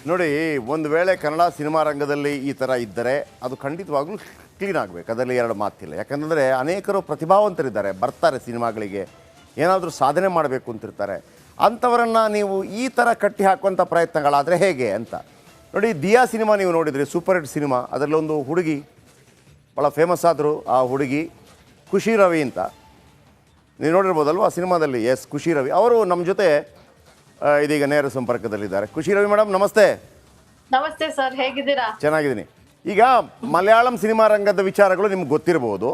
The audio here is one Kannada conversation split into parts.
ನೋಡಿ, ಒಂದು ವೇಳೆ ಕನ್ನಡ ಸಿನಿಮಾ ರಂಗದಲ್ಲಿ ಈ ಥರ ಇದ್ದರೆ ಅದು ಖಂಡಿತವಾಗ್ಲೂ ಕ್ಲೀನ್ ಆಗಬೇಕು, ಅದರಲ್ಲಿ ಎರಡು ಮಾತಿಲ್ಲ. ಯಾಕಂದರೆ ಅನೇಕರು ಪ್ರತಿಭಾವಂತರಿದ್ದಾರೆ, ಬರ್ತಾರೆ ಸಿನಿಮಾಗಳಿಗೆ, ಏನಾದರೂ ಸಾಧನೆ ಮಾಡಬೇಕು ಅಂತಿರ್ತಾರೆ. ಅಂಥವರನ್ನು ನೀವು ಈ ಥರ ಕಟ್ಟಿ ಹಾಕುವಂಥ ಪ್ರಯತ್ನಗಳಾದರೆ ಹೇಗೆ ಅಂತ ನೋಡಿ. ದಿಯಾ ಸಿನಿಮಾ ನೀವು ನೋಡಿದ್ರಿ, ಸೂಪರ್ ಹಿಟ್ ಸಿನಿಮಾ. ಅದರಲ್ಲಿ ಒಂದು ಹುಡುಗಿ ಭಾಳ ಫೇಮಸ್ ಆದರು. ಆ ಹುಡುಗಿ ಖುಷಿ ರವಿ ಅಂತ ನೀವು ನೋಡಿರ್ಬೋದಲ್ವ ಆ ಸಿನಿಮಾದಲ್ಲಿ. ಎಸ್, ಖುಷಿ ರವಿ ಅವರು ನಮ್ಮ ಜೊತೆ ಇದೀಗ ನೇರ ಸಂಪರ್ಕದಲ್ಲಿದ್ದಾರೆ. ಖುಷಿ ರವಿ ಮೇಡಮ್, ನಮಸ್ತೆ. ನಮಸ್ತೆ ಸರ್, ಹೇಗಿದ್ದೀರಾ? ಚೆನ್ನಾಗಿದ್ದೀನಿ. ಈಗ ಮಲಯಾಳಂ ಸಿನಿಮಾ ರಂಗದ ವಿಚಾರಗಳು ನಿಮ್ಗೆ ಗೊತ್ತಿರಬಹುದು,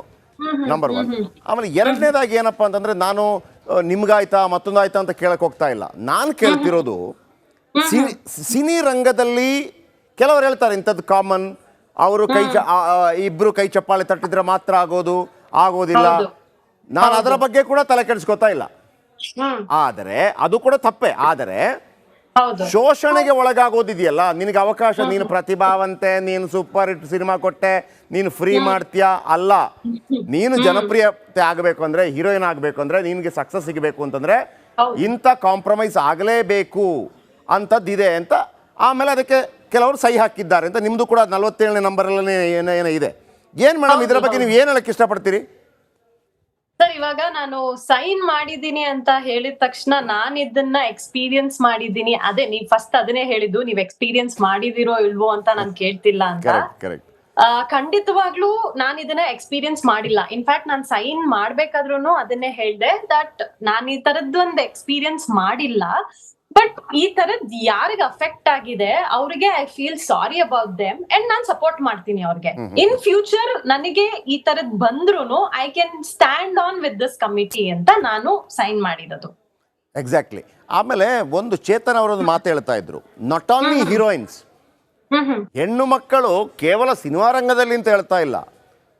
ನಂಬರ್ ಒನ್. ಆಮೇಲೆ ಎರಡನೇದಾಗಿ ಏನಪ್ಪ ಅಂತಂದ್ರೆ, ನಾನು ನಿಮ್ಗಾಯ್ತಾ ಮತ್ತೊಂದಾಯ್ತಾ ಅಂತ ಕೇಳಕ್ ಹೋಗ್ತಾ ಇಲ್ಲ. ನಾನು ಕೇಳ್ತಿರೋದು ಸಿನಿ ರಂಗದಲ್ಲಿ ಕೆಲವರು ಹೇಳ್ತಾರೆ ಇಂಥದ್ದು ಕಾಮನ್, ಅವರು ಇಬ್ರು ಕೈ ಚಪ್ಪಾಳೆ ತಟ್ಟಿದ್ರೆ ಮಾತ್ರ ಆಗೋದಿಲ್ಲ. ನಾನು ಅದರ ಬಗ್ಗೆ ಕೂಡ ತಲೆ ಕೆಡಿಸ್ಕೊತಾ ಇಲ್ಲ. ಆದರೆ ಅದು ಕೂಡ ತಪ್ಪೇ. ಆದರೆ ಶೋಷಣೆಗೆ ಒಳಗಾಗೋದಿದೆಯಲ್ಲ, ನಿನಗೆ ಅವಕಾಶ, ನೀನು ಪ್ರತಿಭಾವಂತೆ, ನೀನು ಸೂಪರ್ ಹಿಟ್ ಸಿನಿಮಾ ಕೊಟ್ಟೆ, ನೀನು ಫ್ರೀ ಮಾಡ್ತೀಯಾ? ಅಲ್ಲ, ನೀನು ಜನಪ್ರಿಯತೆ ಆಗಬೇಕು ಅಂದ್ರೆ, ಹೀರೋಯಿನ್ ಆಗಬೇಕು ಅಂದ್ರೆ, ನಿನಗೆ ಸಕ್ಸಸ್ ಸಿಗಬೇಕು ಅಂತಂದ್ರೆ ಇಂಥ ಕಾಂಪ್ರಮೈಸ್ ಆಗಲೇಬೇಕು ಅಂಥದ್ದಿದೆ ಅಂತ. ಆಮೇಲೆ ಅದಕ್ಕೆ ಕೆಲವರು ಸಹಿ ಹಾಕಿದ್ದಾರೆ ಅಂತ. ನಿಮ್ಮದು ಕೂಡ 47ನೇ ನಂಬರಲ್ಲೇ ಏನೋ ಇದೆ. ಏನು ಮೇಡಮ್, ಇದರ ಬಗ್ಗೆ ನೀವು ಏನು ಹೇಳಕ್ಕೆ ಇಷ್ಟಪಡ್ತೀರಿ? ಸರ್, ಇವಾಗ ನಾನು ಸೈನ್ ಮಾಡಿದ್ದೀನಿ ಅಂತ ಹೇಳಿದ ತಕ್ಷಣ ನಾನು ಇದನ್ನ ಎಕ್ಸ್ಪೀರಿಯನ್ಸ್ ಮಾಡಿದ್ದೀನಿ. ಅದೇ ನೀವ್ ಫಸ್ಟ್ ಅದನ್ನೇ ಹೇಳಿದ್ದು, ನೀವ್ ಎಕ್ಸ್ಪೀರಿಯನ್ಸ್ ಮಾಡಿದಿರೋ ಇಲ್ವೋ ಅಂತ ನಾನು ಕೇಳ್ತಿಲ್ಲ ಅಂತ. ಖಂಡಿತವಾಗ್ಲೂ ನಾನು ಇದನ್ನ ಎಕ್ಸ್ಪೀರಿಯನ್ಸ್ ಮಾಡಿಲ್ಲ. ಇನ್ಫ್ಯಾಕ್ಟ್ ನಾನು ಸೈನ್ ಮಾಡ್ಬೇಕಾದ್ರೂ ಅದನ್ನೇ ಹೇಳ್ದೆ, ದಟ್ ನಾನು ಈ ತರದ್ದೊಂದು ಎಕ್ಸ್ಪೀರಿಯನ್ಸ್ ಮಾಡಿಲ್ಲ. ಬಟ್ ಈ ತರದ್ ಯಾರಿಗ ಅಫೆಕ್ಟ್ ಆಗಿದೆ ಅವ್ರಿಗೆ I feel sorry about them and non support ಮಾಡ್ತೀನಿ ಅವ್ರಿಗೆ. ಇನ್ ಫ್ಯೂಚರ್ ನನಗೆ ಈ ತರದ್ ಬಂದ್ರು I can stand on with this committee ಅಂತ ನಾನು ಸೈನ್ ಮಾಡಿರೋದು. ಎಕ್ಸಾಕ್ಟ್ಲಿ. ಆಮೇಲೆ ಒಂದು ಚೇತನ್ ಅವರೊಂದು ಮಾತು ಹೇಳ್ತಾ ಇದ್ರು, ನಾಟ್ ಓನ್ಲಿ ಹೀರೋಯಿನ್ಸ್, ಹೆಣ್ಣು ಮಕ್ಕಳು ಕೇವಲ ಸಿನಿಮಾ ರಂಗದಲ್ಲಿ ಅಂತ ಹೇಳ್ತಾ ಇಲ್ಲ,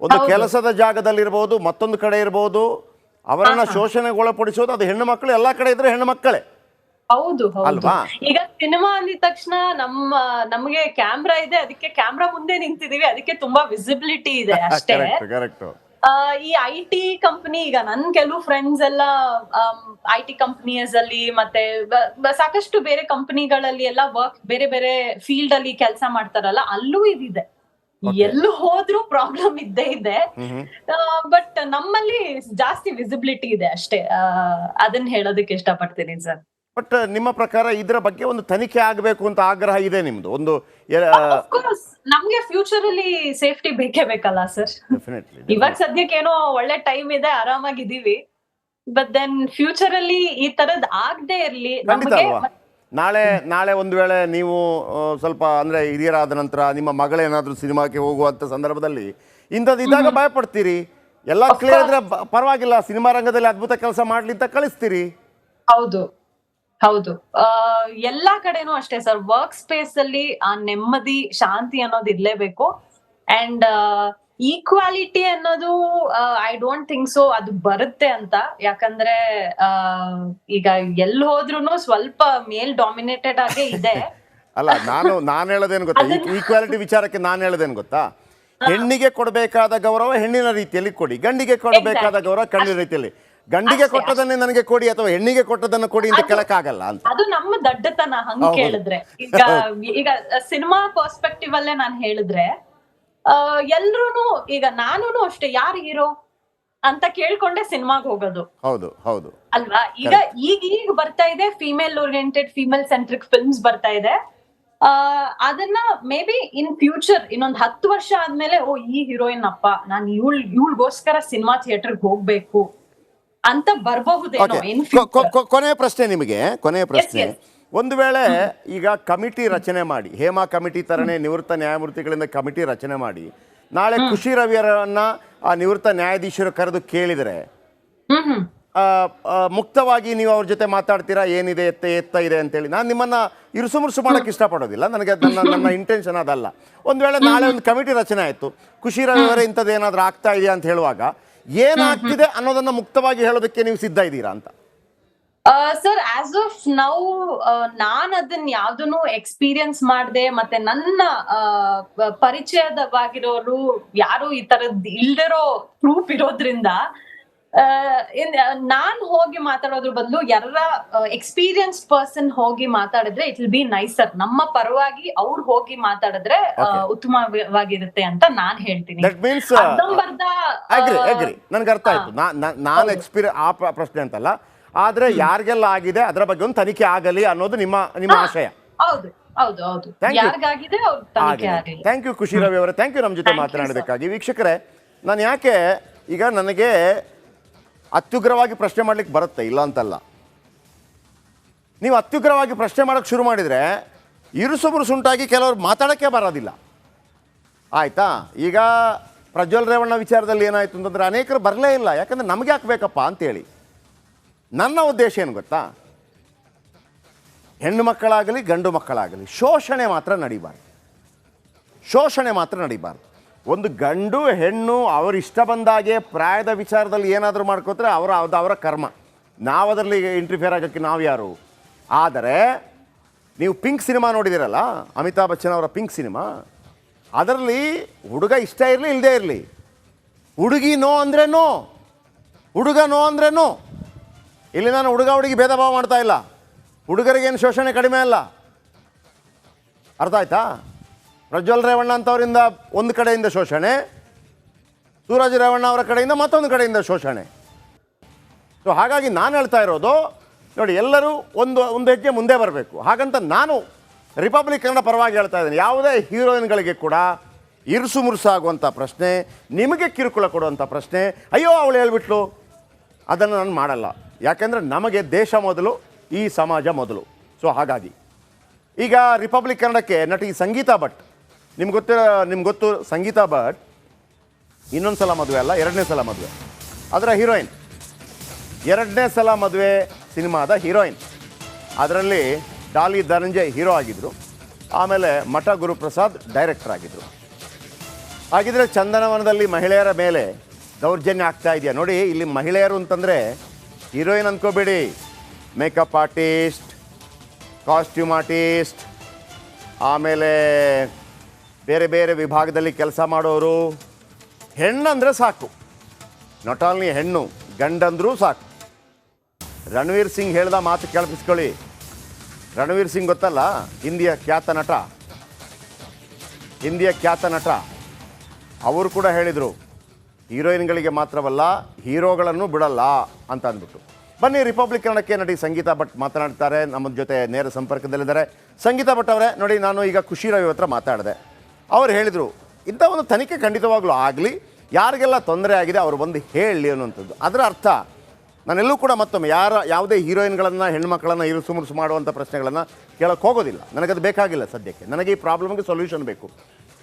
ಒಂದು ಕೆಲಸದ ಜಾಗದಲ್ಲಿರ್ಬೋದು, ಮತ್ತೊಂದು ಕಡೆ ಇರ್ಬೋದು, ಅವರನ್ನ ಶೋಷಣೆಗೊಳಪಡಿಸೋದು ಅದು ಹೆಣ್ಣು ಮಕ್ಕಳು. ಎಲ್ಲಾ ಕಡೆ ಇದ್ರೆ ಹೆಣ್ಣು ಮಕ್ಕಳೇ. ಹೌದು ಹೌದು. ಈಗ ಸಿನಿಮಾ ಅಂದಿದ ತಕ್ಷಣ ನಮ್ಗೆ ಕ್ಯಾಮ್ರಾ ಇದೆ, ಅದಕ್ಕೆ ಕ್ಯಾಮ್ರಾ ಮುಂದೆ ನಿಂತಿದೀವಿ, ಅದಕ್ಕೆ ತುಂಬಾ ವಿಸಿಬಿಲಿಟಿ ಇದೆ ಅಷ್ಟೇ. ಈ IT ಕಂಪನಿ, ಈಗ ನನ್ ಕೆಲವು ಫ್ರೆಂಡ್ಸ್ ಎಲ್ಲ IT ಕಂಪನೀಸ್ ಅಲ್ಲಿ ಮತ್ತೆ ಸಾಕಷ್ಟು ಬೇರೆ ಕಂಪನಿಗಳಲ್ಲಿ ಎಲ್ಲ ವರ್ಕ್, ಬೇರೆ ಬೇರೆ ಫೀಲ್ಡ್ ಅಲ್ಲಿ ಕೆಲಸ ಮಾಡ್ತಾರಲ್ಲ, ಅಲ್ಲೂ ಇದಿದೆ. ಎಲ್ಲೂ ಹೋದ್ರೂ ಪ್ರಾಬ್ಲಮ್ ಇದ್ದೇ ಇದೆ. ಬಟ್ ನಮ್ಮಲ್ಲಿ ಜಾಸ್ತಿ ವಿಸಿಬಿಲಿಟಿ ಇದೆ ಅಷ್ಟೇ. ಅದನ್ನ ಹೇಳೋದಕ್ಕೆ ಇಷ್ಟಪಡ್ತೀನಿ ಸರ್. ಬಟ್ ನಿಮ್ಮ ಪ್ರಕಾರ ಇದರ ಬಗ್ಗೆ ಒಂದು ತನಿಖೆ ಆಗಬೇಕು ಅಂತ ಆಗ್ರಹ ಇದೆ ನಿಮ್ದು? ಒಂದು ನಮ್ಗೆ ಫ್ಯೂಚರ್ ಅಲ್ಲಿ ಸೇಫ್ಟಿ ಬೇಕೇ ಬೇಕಲ್ಲ ಸರ್. ಇವಾಗ ಸದ್ಯಕ್ಕೆ ಏನೋ ಒಳ್ಳೆ ಟೈಮ್ ಇದೆ, ಆರಾಮಾಗಿದ್ದೀವಿ. ಬಟ್ ದೆನ್ ಫ್ಯೂಚರ್ ಅಲ್ಲಿ ಈ ತರದ್ ಆಗದೆ ಇರ್ಲಿ. ನಾಳೆ ಒಂದು ವೇಳೆ ನೀವು ಸ್ವಲ್ಪ ಅಂದ್ರೆ ಹಿರಿಯರಾದ ನಂತರ ನಿಮ್ಮ ಮಗಳೇನಾದ್ರೂ ಸಿನಿಮಾಕ್ಕೆ ಹೋಗುವಂತ ಸಂದರ್ಭದಲ್ಲಿ ಇಂಥದ್ದು ಇದ್ದಾಗ ಭಯ ಪಡ್ತೀರಿ? ಎಲ್ಲ ಕ್ಲಿಯರ್ ಇದ್ರೆ ಪರವಾಗಿಲ್ಲ, ಸಿನಿಮಾ ರಂಗದಲ್ಲಿ ಅದ್ಭುತ ಕೆಲಸ ಮಾಡ್ಲಿ ಅಂತ ಕಳಿಸ್ತೀರಿ. ಹೌದು ಹೌದು. ಎಲ್ಲಾ ಕಡೆನೂ ಅಷ್ಟೇ ಸರ್, ವರ್ಕ್ ಸ್ಪೇಸ್ ಅಲ್ಲಿ ಆ ನೆಮ್ಮದಿ, ಶಾಂತಿ ಅನ್ನೋದು ಇರ್ಲೇಬೇಕು. ಅಂಡ್ ಈಕ್ವಾಲಿಟಿ ಅನ್ನೋದು ಐ ಡೋಂಟ್ ಥಿಂಕ್ ಸೊ ಅದು ಬರುತ್ತೆ ಅಂತ. ಯಾಕಂದ್ರೆ ಈಗ ಎಲ್ಲಿ ಹೋದ್ರುನು ಸ್ವಲ್ಪ ಮೇಲ್ ಡಾಮಿನೇಟೆಡ್ ಆಗೇ ಇದೆ. ಅಲ್ಲ, ನಾನು ಹೇಳೋದೇನು ಗೊತ್ತಾ, ಈಕ್ವಾಲಿಟಿ ವಿಚಾರಕ್ಕೆ ನಾನು ಹೇಳೋದೇನು ಗೊತ್ತಾ, ಹೆಣ್ಣಿಗೆ ಕೊಡಬೇಕಾದ ಗೌರವ ಹೆಣ್ಣಿನ ರೀತಿಯಲ್ಲಿ ಕೊಡಿ, ಗಂಡಿಗೆ ಕೊಡಬೇಕಾದ ಗೌರವ ಗಂಡಿನ ರೀತಿಯಲ್ಲಿ. ಗಂಡಿಗೆ ಕೊಟ್ಟದನ್ನೇ ನನಗೆ ಕೊಡಿ ಅಥವಾ ಹೆಣ್ಣಿಗೆ ಕೊಟ್ಟದನ್ನು ಕೊಡಿ ಅಂತ ಕೇಳಕ್ಕಾಗಲ್ಲ ಅಂತ. ಅದು ನಮ್ಮ ದಡ್ಡತನ ಹಂಗ ಕೇಳಿದ್ರೆ. ಈಗ ಸಿನಿಮಾ ಪರ್ಸ್ಪೆಕ್ಟಿವ್ ಅಲ್ಲೇ ನಾನು ಹೇಳಿದ್ರೆ, ಎಲ್ರೂನು ಈಗ ನಾನೂ ಅಷ್ಟೇ, ಯಾರು ಹೀರೋ ಅಂತ ಕೇಳ್ಕೊಂಡೆ ಸಿನಿಮಾಗ್ ಹೋಗೋದು. ಹೌದು ಹೌದು ಅಲ್ವಾ? ಈಗ ಬರ್ತಾ ಇದೆ female oriented, female centric films ಬರ್ತಾ ಇದೆ. ಅದನ್ನ ಮೇ ಬಿ ಇನ್ ಫ್ಯೂಚರ್ ಇನ್ನೊಂದ್ 10 ವರ್ಷ ಆದ್ಮೇಲೆ, ಓ ಈ ಹೀರೋಯಿನ್ ಅಪ್ಪ, ನಾನು ಇವಳಿಗೋಸ್ಕರ ಸಿನಿಮಾ ಥಿಯೇಟರ್ಗೆ ಹೋಗ್ಬೇಕು ಅಂತ ಬರಬಹುದೇನೋ. ಕೊನೆಯ ಪ್ರಶ್ನೆ ನಿಮಗೆ, ಕೊನೆಯ ಪ್ರಶ್ನೆ. ಒಂದು ವೇಳೆ ಈಗ ಕಮಿಟಿ ರಚನೆ ಮಾಡಿ, ಹೇಮಾ ಕಮಿಟಿ ತರನೇ ನಿವೃತ್ತ ನ್ಯಾಯಮೂರ್ತಿಗಳಿಂದ ಕಮಿಟಿ ರಚನೆ ಮಾಡಿ, ನಾಳೆ ಖುಷಿ ರವಿಯರನ್ನ ಆ ನಿವೃತ್ತ ನ್ಯಾಯಾಧೀಶರು ಕರೆದು ಕೇಳಿದರೆ ಮುಕ್ತವಾಗಿ ನೀವು ಅವ್ರ ಜೊತೆ ಮಾತಾಡ್ತೀರಾ? ಏನಿದೆ ಎತ್ತ ಇದೆ ಅಂತೇಳಿ. ನಾನು ನಿಮ್ಮನ್ನ ಇರುಸುಮುರುಸು ಮಾಡಕ್ಕೆ ಇಷ್ಟಪಡೋದಿಲ್ಲ, ನನಗೆ ನನ್ನ ಇಂಟೆನ್ಷನ್ ಅದಲ್ಲ. ಒಂದು ವೇಳೆ ನಾಳೆ ಒಂದು ಕಮಿಟಿ ರಚನೆ ಆಯಿತು, ಖುಷಿ ರವಿಯವರೇ ಇಂಥದ್ದು ಏನಾದರೂ ಆಗ್ತಾ ಇದೆಯಾ ಅಂತ ಹೇಳುವಾಗ ಏನಾಗ್ತಿದೆ ಅನ್ನೋದನ್ನ ಮುಕ್ತವಾಗಿ ಹೇಳೋದಕ್ಕೆ ನೀವು ಸಿದ್ಧ ಇದ್ದೀರಾ ಅಂತ? ಸರ್, ಆಸ್ ಆಫ್ ನೌ ನಾನ್ ಅದನ್ನ ಯಾವ್ದನ್ನು ಎಕ್ಸ್ಪೀರಿಯನ್ಸ್ ಮಾಡ್ದೆ, ಮತ್ತೆ ನನ್ನ ಪರಿಚಯದವಾಗಿರೋರು ಯಾರು ಈ ತರದ್ ಇಲ್ದಿರೋ ಪ್ರೂಫ್ ಇರೋದ್ರಿಂದ ನಾನ್ ಹೋಗಿ ಮಾತಾಡೋದ್ರ ಬದಲು ಯಾರ ಎಕ್ಸ್ಪೀರಿಯನ್ಸ್ ಪರ್ಸನ್ ಹೋಗಿ ಮಾತಾಡಿದ್ರೆ ಇಟ್ ವಿಲ್ ಬಿ ನೈಸರ್. ನಮ್ಮ ಪರವಾಗಿ ಅವ್ರು ಹೋಗಿ ಮಾತಾಡಿದ್ರೆ ಉತ್ತಮವಾಗಿರುತ್ತೆ ಅಂತ ನಾನ್ ಹೇಳ್ತೀನಿ. ದಟ್ ಮೀನ್ಸ್ ಅರ್ಧಂಬರ್ಧ ಅಗ್ರಿ ನನ್ಗೆ ಅರ್ಥ ಆಯ್ತು. ನಾನು ಎಕ್ಸ್ಪೀರಿಯನ್ಸ್ ಆ ಪ್ರಶ್ನೆ ಅಂತಲ್ಲ, ಆದ್ರೆ ಯಾರಿಗೆಲ್ಲ ಆಗಿದೆ ಅದರ ಬಗ್ಗೆ ಒಂದು ತನಿಖೆ ಆಗಲಿ ಅನ್ನೋದು ನಿಮ್ಮ ಆಶಯ. ಹೌದು ಹೌದು ಹೌದು, ಯಾರಿಗಾಗಿದೆ ಅವ್ರ ತನಿಖೆ ಆಗಲಿ. ಥ್ಯಾಂಕ್ ಯು ಖುಷಿ ರವಿ ಅವರೇ, ಥ್ಯಾಂಕ್ ಯು ನಮ್ಮ ಜೊತೆ ಮಾತನಾಡೋದಕ್ಕಾಗಿ. ವೀಕ್ಷಕರೇ, ನಾನು ಯಾಕೆ ಈಗ ನನಗೆ ಅತ್ಯುಗ್ರವಾಗಿ ಪ್ರಶ್ನೆ ಮಾಡ್ಲಿಕ್ಕೆ ಬರುತ್ತೆ, ಇಲ್ಲ ಅಂತಲ್ಲ. ನೀವು ಅತ್ಯುಗ್ರವಾಗಿ ಪ್ರಶ್ನೆ ಮಾಡೋಕ್ಕೆ ಶುರು ಮಾಡಿದರೆ ಇರುಸುಮುರುಸುಂಟಾಗಿ ಕೆಲವರು ಮಾತಾಡೋಕ್ಕೆ ಬರೋದಿಲ್ಲ. ಆಯಿತಾ? ಈಗ ಪ್ರಜ್ವಲ್ ರೇವಣ್ಣ ವಿಚಾರದಲ್ಲಿ ಏನಾಯಿತು ಅಂತಂದರೆ ಅನೇಕರು ಬರಲೇ ಇಲ್ಲ, ಯಾಕಂದರೆ ನಮಗೆ ಹಾಕಬೇಕಪ್ಪ ಅಂತೇಳಿ. ನನ್ನ ಉದ್ದೇಶ ಏನು ಗೊತ್ತಾ, ಹೆಣ್ಣು ಮಕ್ಕಳಾಗಲಿ ಗಂಡು ಮಕ್ಕಳಾಗಲಿ ಶೋಷಣೆ ಮಾತ್ರ ನಡಿಬಾರ್ದು. ಶೋಷಣೆ ಮಾತ್ರ ನಡಿಬಾರ್ದು. ಒಂದು ಗಂಡು ಹೆಣ್ಣು ಅವ್ರ ಇಷ್ಟ ಬಂದಾಗೆ ಪ್ರಾಯದ ವಿಚಾರದಲ್ಲಿ ಏನಾದರೂ ಮಾಡ್ಕೋತಾರೆ ಅವರ ಕರ್ಮ. ನಾವು ಅದರಲ್ಲಿ ಇಂಟರ್ಫಿಯರ್ ಆಗೋಕ್ಕೆ ನಾವು ಯಾರು? ಆದರೆ ನೀವು ಪಿಂಕ್ ಸಿನಿಮಾ ನೋಡಿದಿರಲ್ಲ, ಅಮಿತಾಬ್ ಬಚ್ಚನ್ ಅವರ ಪಿಂಕ್ ಸಿನಿಮಾ, ಅದರಲ್ಲಿ ಹುಡುಗ ಇಷ್ಟ ಇರಲಿ ಇಲ್ಲದೇ ಇರಲಿ, ಹುಡುಗಿ ನೋ ಅಂದರೆ ನೋ, ಹುಡುಗ ನೋ ಅಂದರೆ ನೋ. ಇಲ್ಲಿ ನಾನು ಹುಡುಗ ಹುಡುಗಿ ಭೇದ ಭಾವ ಮಾಡ್ತಾ ಇಲ್ಲ. ಹುಡುಗರಿಗೇನು ಶೋಷಣೆ ಕಡಿಮೆ ಅಲ್ಲ. ಅರ್ಥ ಆಯ್ತಾ? ಪ್ರಜ್ವಲ್ ರೇವಣ್ಣ ಅಂತವರಿಂದ ಒಂದು ಕಡೆಯಿಂದ ಶೋಷಣೆ, ಸೂರಜ್ ರೇವಣ್ಣ ಅವರ ಕಡೆಯಿಂದ ಮತ್ತೊಂದು ಕಡೆಯಿಂದ ಶೋಷಣೆ. ಸೊ ಹಾಗಾಗಿ ನಾನು ಹೇಳ್ತಾ ಇರೋದು ನೋಡಿ, ಎಲ್ಲರೂ ಒಂದು ಹೆಜ್ಜೆ ಮುಂದೆ ಬರಬೇಕು. ಹಾಗಂತ ನಾನು ರಿಪಬ್ಲಿಕ್ ಕನ್ನಡ ಪರವಾಗಿ ಹೇಳ್ತಾ ಇದ್ದೀನಿ, ಯಾವುದೇ ಹೀರೋಯಿನ್ಗಳಿಗೆ ಕೂಡ ಇರುಸು ಮುರುಸಾಗುವಂಥ ಪ್ರಶ್ನೆ, ನಿಮಗೆ ಕಿರುಕುಳ ಕೊಡುವಂಥ ಪ್ರಶ್ನೆ, ಅಯ್ಯೋ ಅವಳು ಹೇಳ್ಬಿಟ್ಲು, ಅದನ್ನು ನಾನು ಮಾಡಲ್ಲ. ಯಾಕೆಂದರೆ ನಮಗೆ ದೇಶ ಮೊದಲು, ಈ ಸಮಾಜ ಮೊದಲು. ಸೊ ಹಾಗಾಗಿ ಈಗ ರಿಪಬ್ಲಿಕ್ ಕನ್ನಡಕ್ಕೆ ನಟಿ ಸಂಗೀತಾ ಭಟ್, ನಿಮ್ಗೆ ಗೊತ್ತು ಸಂಗೀತಾ ಭಟ್ ಇನ್ನೊಂದು ಸಲ ಮದುವೆ ಅಲ್ಲ, 2ನೇ ಸಲ ಮದುವೆ. ಅದರ ಹೀರೋಯಿನ್, 2ನೇ ಸಲ ಮದುವೆ ಸಿನಿಮಾದ ಹೀರೋಯಿನ್. ಅದರಲ್ಲಿ ಡಾಲಿ ಧನಂಜಯ್ ಹೀರೋ ಆಗಿದ್ದರು, ಆಮೇಲೆ ಮಠ ಗುರುಪ್ರಸಾದ್ ಡೈರೆಕ್ಟರ್ ಆಗಿದ್ದರು. ಹಾಗಿದ್ರೆ ಚಂದನವನದಲ್ಲಿ ಮಹಿಳೆಯರ ಮೇಲೆ ದೌರ್ಜನ್ಯ ಆಗ್ತಾ ಇದೆಯಾ ನೋಡಿ. ಇಲ್ಲಿ ಮಹಿಳೆಯರು ಅಂತಂದರೆ ಹೀರೋಯಿನ್ ಅಂದ್ಕೋಬೇಡಿ, ಮೇಕಪ್ ಆರ್ಟಿಸ್ಟ್, ಕಾಸ್ಟ್ಯೂಮ್ ಆರ್ಟಿಸ್ಟ್, ಆಮೇಲೆ ಬೇರೆ ಬೇರೆ ವಿಭಾಗದಲ್ಲಿ ಕೆಲಸ ಮಾಡೋರು. ಹೆಣ್ಣಂದರೆ ಸಾಕು, ನಾಟ್ ಓನ್ಲಿ ಹೆಣ್ಣು, ಗಂಡಂದ್ರೂ ಸಾಕು. ರಣವೀರ್ ಸಿಂಗ್ ಹೇಳ್ದ ಮಾತು ಕೇಳಿಸ್ಕೊಳ್ಳಿ. ರಣವೀರ್ ಸಿಂಗ್ ಗೊತ್ತಲ್ಲ, ಹಿಂದಿಯ ಖ್ಯಾತ ನಟ. ಅವರು ಕೂಡ ಹೇಳಿದರು, ಹೀರೋಯಿನ್ಗಳಿಗೆ ಮಾತ್ರವಲ್ಲ ಹೀರೋಗಳನ್ನು ಬಿಡಲ್ಲ ಅಂತ ಅಂದ್ಬಿಟ್ಟು. ಬನ್ನಿ ರಿಪಬ್ಲಿಕ್ ಕನ್ನಡಕ್ಕೆ ನಟಿ ಸಂಗೀತಾ ಭಟ್ ಮಾತನಾಡ್ತಾರೆ, ನಮ್ಮ ಜೊತೆ ನೇರ ಸಂಪರ್ಕದಲ್ಲಿದ್ದಾರೆ. ಸಂಗೀತಾ ಭಟ್ ಅವರೇ, ನೋಡಿ ನಾನು ಈಗ ಖುಷಿ ರವಿ ಹತ್ರ ಮಾತಾಡಿದೆ. ಅವ್ರು ಹೇಳಿದರು, ಇಂಥ ಒಂದು ತನಿಖೆ ಖಂಡಿತವಾಗ್ಲೂ ಆಗಲಿ, ಯಾರಿಗೆಲ್ಲ ತೊಂದರೆ ಆಗಿದೆ ಅವರು ಬಂದು ಹೇಳಲಿ ಅನ್ನುವಂಥದ್ದು. ಅದರ ಅರ್ಥ ನಾನೆಲ್ಲೂ ಕೂಡ ಮತ್ತೊಮ್ಮೆ ಯಾವುದೇ ಹೀರೋಯಿನ್ಗಳನ್ನು ಹೆಣ್ಮಕ್ಳನ್ನು ಇರುಸು ಮುರುಸು ಮಾಡುವಂಥ ಪ್ರಶ್ನೆಗಳನ್ನು ಕೇಳೋಕ್ಕೆ ಹೋಗೋದಿಲ್ಲ. ನನಗದು ಬೇಕಾಗಿಲ್ಲ ಸದ್ಯಕ್ಕೆ. ನನಗೆ ಈ ಪ್ರಾಬ್ಲಮ್ಗೆ ಸೊಲ್ಯೂಷನ್ ಬೇಕು.